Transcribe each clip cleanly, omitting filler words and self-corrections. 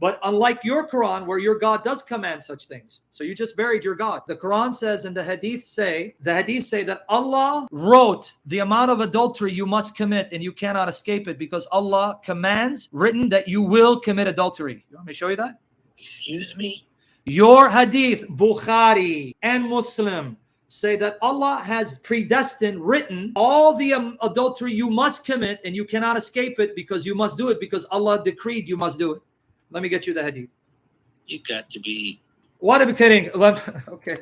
But unlike your Quran, where your God does command such things, so you just buried your God. The Quran says, and the hadith say that Allah wrote the amount of adultery you must commit, and you cannot escape it, because Allah commands, written, that you will commit adultery. You want me to show you that? Excuse me? Your hadith, Bukhari and Muslim, say that Allah has predestined, written all the adultery you must commit, and you cannot escape it, because you must do it, because Allah decreed you must do it. Let me get you the hadith. You got to be... What am I kidding? Okay,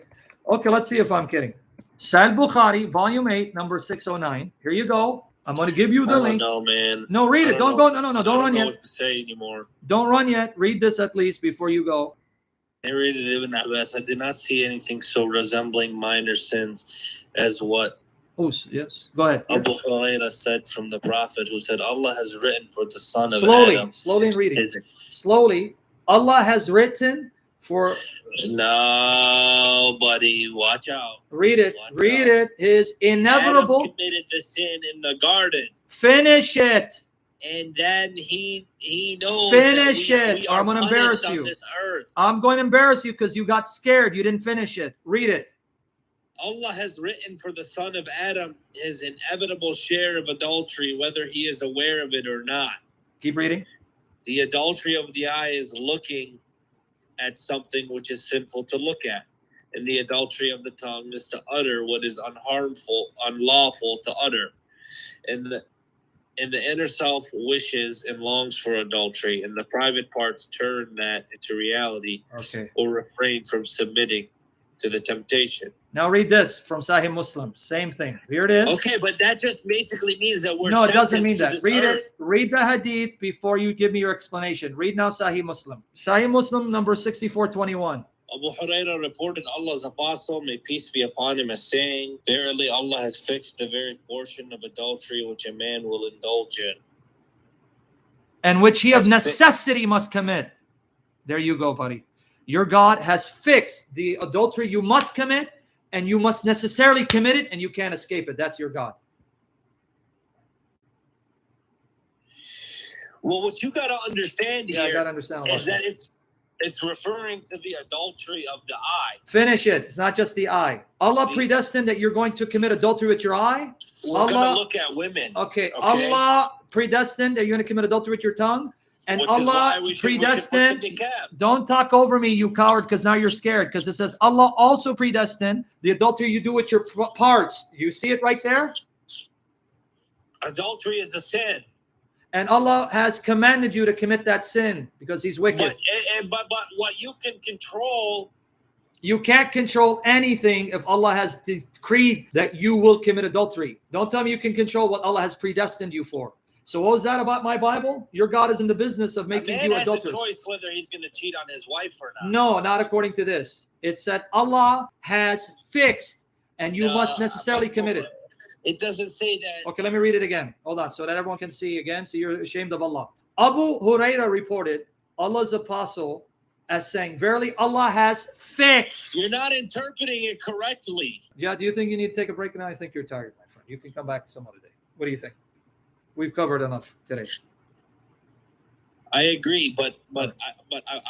let's see if I'm kidding. Sahih Bukhari, volume 8, number 609. Here you go. I'm going to give you the link. No, man. No, read it. Don't go. No, don't run yet. I don't know what to say anymore. Don't run yet. Read this at least before you go. Narrated Ibn Abbas, I did not see anything so resembling minor sins as what Yes, go ahead. Abu Hurairah said from the Prophet, who said, Allah has written for the son of Adam. Slowly and reading. Slowly. Allah has written for... No, buddy, watch out. Read it. Read it. His inevitable... Adam committed the sin in the garden. Finish it. And then he knows finish that it. I'm going to embarrass you. This earth. I'm going to embarrass you because you got scared. You didn't finish it. Read it. Allah has written for the son of Adam his inevitable share of adultery, whether he is aware of it or not. Keep reading. The adultery of the eye is looking at something which is sinful to look at. And the adultery of the tongue is to utter what is unlawful to utter. And the inner self wishes and longs for adultery, and the private parts turn that into reality, or refrain from submitting to the temptation. Now read this from Sahih Muslim. Same thing. Here it is. Okay, but that just basically means that we're... No, it doesn't mean that. Read earth. it. Read the hadith before you give me your explanation. Read now Sahih Muslim. Sahih Muslim number 6421. Abu Hurairah reported Allah's apostle, may peace be upon him, as saying, verily Allah has fixed the very portion of adultery which a man will indulge in, and which he of necessity must commit. There you go, buddy. Your God has fixed the adultery you must commit, and you must necessarily commit it, and you can't escape it. That's your God. Well, what you got to understand here I gotta understand is that it's referring to the adultery of the eye. Finish it. It's not just the eye. Allah predestined that you're going to commit adultery with your eye. We're going to look at women. Okay. Allah predestined that you're going to commit adultery with your tongue. And Allah predestined. Don't talk over me, you coward, because now you're scared. Because it says Allah also predestined the adultery you do with your parts. You see it right there? Adultery is a sin. And Allah has commanded you to commit that sin because He's wicked. But what you can control... You can't control anything if Allah has decreed that you will commit adultery. Don't tell me you can control what Allah has predestined you for. So what was that about my Bible? Your God is in the business of making you adulterous. A man has a choice whether he's going to cheat on his wife or not. No, not according to this. It said Allah has fixed and you must necessarily commit it. It doesn't say that. Okay, let me read it again. Hold on, so that everyone can see again. So you're ashamed of Allah. Abu Hurairah reported Allah's apostle as saying, verily Allah has fixed. You're not interpreting it correctly. Yeah, do you think you need to take a break now? I think you're tired, my friend. You can come back some other day. What do you think? We've covered enough today. I agree, but I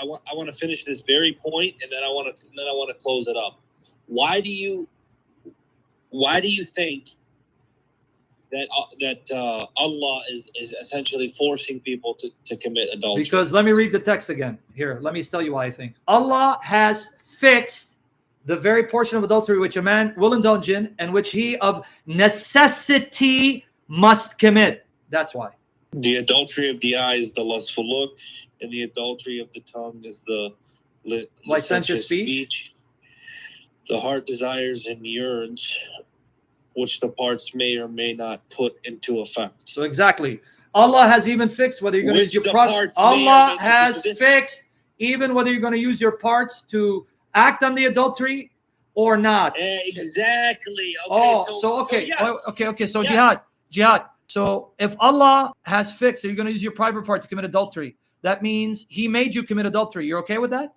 want to finish this very point, and then I want to close it up. Why do you think that Allah is essentially forcing people to commit adultery? Because let me read the text again. Here, let me tell you why I think. Allah has fixed the very portion of adultery which a man will indulge in and which he of necessity must commit. That's why. The adultery of the eye is the lustful look, and the adultery of the tongue is the licentious speech. The heart desires and yearns, which the parts may or may not put into effect. So exactly. Allah has even fixed whether you're going to use your parts. Allah has fixed even whether you're going to use your parts to act on the adultery or not. Exactly. Okay. So yes. Jihad. So if Allah has fixed that you're going to use your private part to commit adultery, that means He made you commit adultery. You're okay with that?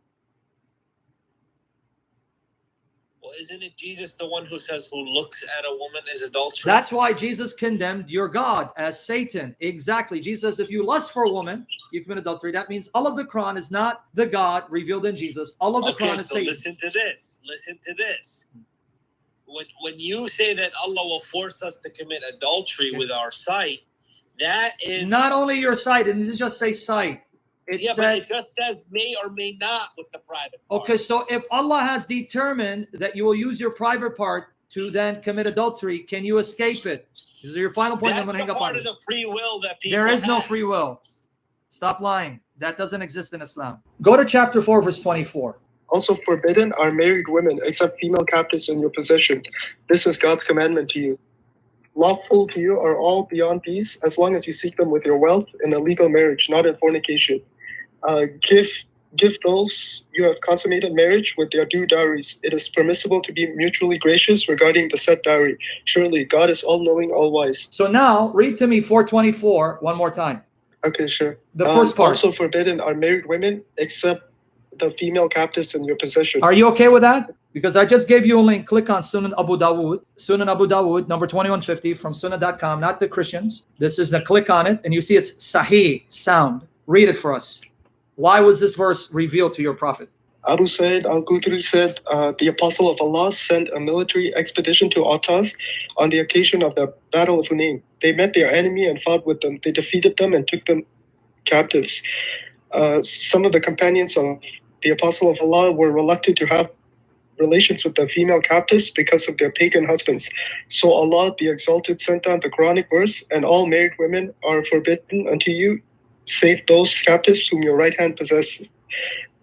Well, isn't it Jesus the one who says who looks at a woman is adultery? That's why Jesus condemned your God as Satan. Exactly. Jesus says if you lust for a woman, you commit adultery. That means all of the Quran is not the God revealed in Jesus. All of the Quran is Satan. Listen to this. Listen to this. When you say that Allah will force us to commit adultery with our sight, that is not only your sight. It doesn't just say sight. But it just says may or may not with the private part. Okay, so if Allah has determined that you will use your private part to then commit adultery, can you escape it? This is your final point. I'm going to hang up on it. That's part of the free will that people There is no free will. Stop lying. That doesn't exist in Islam. Go to chapter 4, verse 24. Also forbidden are married women except female captives in your possession. This is God's commandment to you. Lawful to you are all beyond these, as long as you seek them with your wealth in a legal marriage, not in fornication. Give those you have consummated marriage with their due dowries. It is permissible to be mutually gracious regarding the said dowry. Surely God is all-knowing, all-wise. So now, read to me 424 one more time. Okay, sure. The first part. Also forbidden are married women except the female captives in your possession. Are you okay with that? Because I just gave you a link. Click on Sunan Abu Dawud, number 2150 from sunnah.com, not the Christians. This is the click on it, and you see it's Sahih, sound. Read it for us. Why was this verse revealed to your prophet? Abu Sa'id al-Khudri said, the Apostle of Allah sent a military expedition to Autas on the occasion of the Battle of Hunayn. They met their enemy and fought with them. They defeated them and took them captives. Some of the companions of the Apostle of Allah were reluctant to have relations with the female captives because of their pagan husbands. So Allah, the Exalted, sent down the Quranic verse, and all married women are forbidden unto you, save those captives whom your right hand possesses.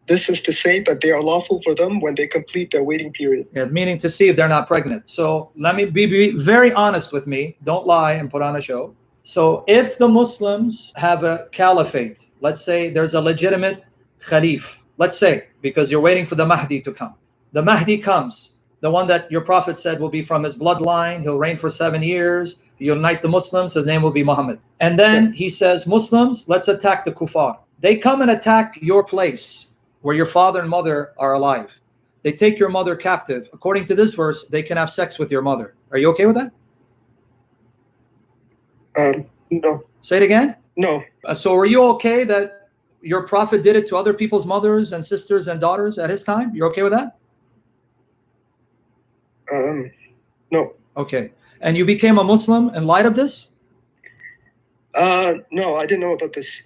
This is to say that they are lawful for them when they complete their waiting period. Yeah, meaning to see if they're not pregnant. So let me be very honest with me. Don't lie and put on a show. So if the Muslims have a caliphate, let's say there's a legitimate Khalif, let's say, because you're waiting for the Mahdi to come. The Mahdi comes, the one that your prophet said will be from his bloodline. He'll reign for 7 years. He'll unite the Muslims. His name will be Muhammad. And then he says, Muslims, let's attack the kuffar. They come and attack your place where your father and mother are alive. They take your mother captive. According to this verse, they can have sex with your mother. Are you okay with that? No. Say it again? No. So are you okay that your prophet did it to other people's mothers and sisters and daughters at his time? You're okay with that? No. Okay. And you became a Muslim in light of this? No, I didn't know about this.